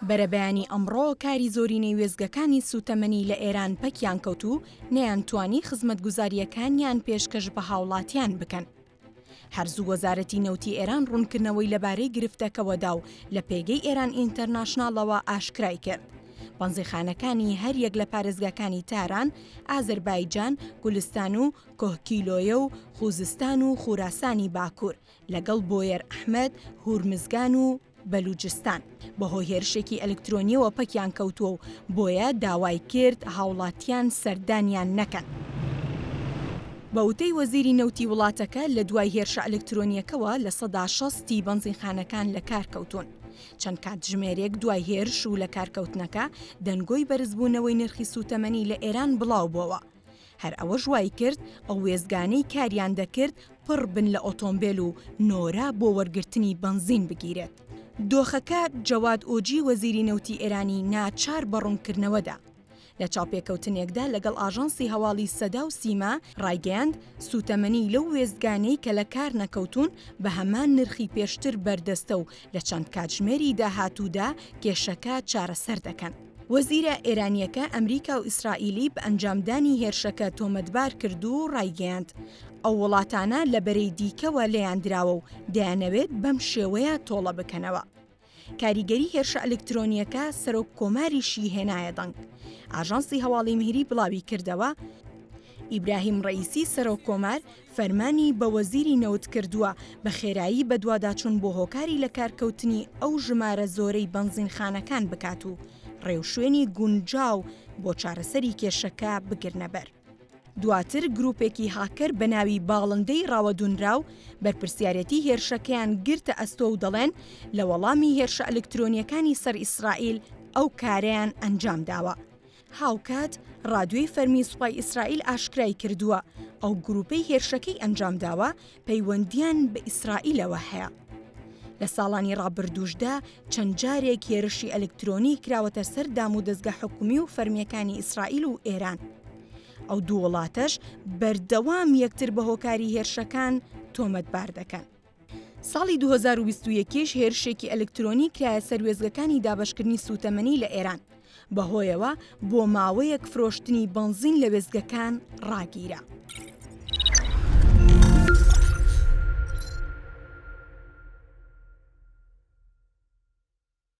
بەرەبەیانی ئەمڕۆ کاری زۆرینەی وێزگەکانی سوتەمەنی لە ئێران پەکیان کەوت و نەیانتوانی خزمەتگوزاریەکانیان پێشکەش بە هاوڵاتیان بکەن. هەرزوو وەزارەتی نەوتی ئێران ڕوونکردنەوەی لەبارەی گرفتەکەوەدا و لە پێگەی ئێران ئینتەرناشناڵەوە ئاشکرای کرد. بەنزیخانەکانی هەر یەک لە پارێزگاکانی تاران، ئازەربایجان، گولستان و کۆهکیلۆیە و خوزستان و خوراسانی باکوور لەگەڵ بۆیەر ئەحمەد، هورمزگان و بەلوجستان بەهۆی هێرشێکی ئەلکترۆنیەوە پەکیان کەوتووە و بۆیە داوای کرد هاوڵاتیان سەردانیان نەکەن. بە وتەی وەزیری نەوتی وڵاتەکە لە دوای هێرشە ئەلکترۆنیەکەوە لە 160 بەنزیخانەکان لە کار کەوتون. چەند کاتژمێرێک دوای هێرش و لە کارکەوتنەکە دەنگۆی بەرزبوونەوەی نرخی سوتەمەنی لە ئێران بڵاو بووەوە. هەر ئەوە ژوای کرد ئەو وێزگانەی کاریان دەکرد پڕ بن لە ئۆتۆمبیل و نۆرە بۆ وەرگرتنی بەنزین بگیرێت. دۆخەکە جەواد ئۆجی وەزیری نەوتی ئێرانی ناچار بە ڕوونکردنەوەدا لە چاوپێکەوتنێکدا لەگەڵ ئاژانسی هەواڵی سەدا و سیما ڕایگەیاند سوتەمەنی لەو وێزگانەی کە لە کار نەکەوتون بە هەمان نرخی پێشتر بەردەستە و لە چەند کاتژمێری داهاتوودا کێشەکە چارەسەر دەکەن. وەزیرە ئێرانیەکە ئەمریکا و ئیسرائیلی بە ئەنجامدانی هێرشەکە تۆمەتبار کرد و ڕایگەیاند ئەو وڵاتانە لە بەرەی دیکەوە لێیاندراوە و دەیانەوێت بەم شێوەیە تۆڵە بکەنەوە. کاریگەری هێرشە ئەلکترۆنیەکە سەرۆک کۆماریشی هێنایە دەنگ. ئاژانسی هەواڵی مهری بڵاوی کردەوە ئیبراهیم ڕەئیسی سەرۆک کۆمار فەرمانی بە وەزیری نەوت کردووە بە خێرایی بە دوواداچوون بۆ هۆکاری لە کارکەوتنی ئەو ژمارە زۆرەی بەنزینخانەکان بکات و ڕێوشوێنی گونجاو بۆ چارەسەری کێشەکە بگرنە بەر. دواتر گروپێکی هاکەر بە ناوی باڵندەی ڕاوەدونراو بەرپرسیارەتی هێرشەکەیان گرتە ئەستۆ و دەڵێن لە وەڵامی هێرشە ئەلکترۆنیەکانی سەر ئیسرائیل ئەو کارەیان ئەنجام داوە. هاوکات ڕادیۆی فەرمی سوپای ئیسرائیل ئاشکرای کردووە ئەو گروپەی هێرشەکەی ئەنجام داوە پەیوەندیان بە ئیسرائیلەوە هەیە. لە ساڵانی ڕابردووشدا چەند جارێک هێرشی ئەلکترۆنی کراوەتە سەر دام و دەستگا حکومی و فەرمیەکانی ئیسرائیل و ئێران. ئەو دوو وڵاتەش بەردەوام یەکتر بە هۆکاری هێرشەکان تۆمەتبار دەکەن. ساڵی 2021 هێرشێکی ئەلکترۆنی کرایە سەر وێزگەکانی دابەشکردنی سوتەمەنی لە ئێران. بەهۆیەوە بۆ ماوەیەک فرۆشتنی بەنزین لە وێزگەکان ڕاگیرە.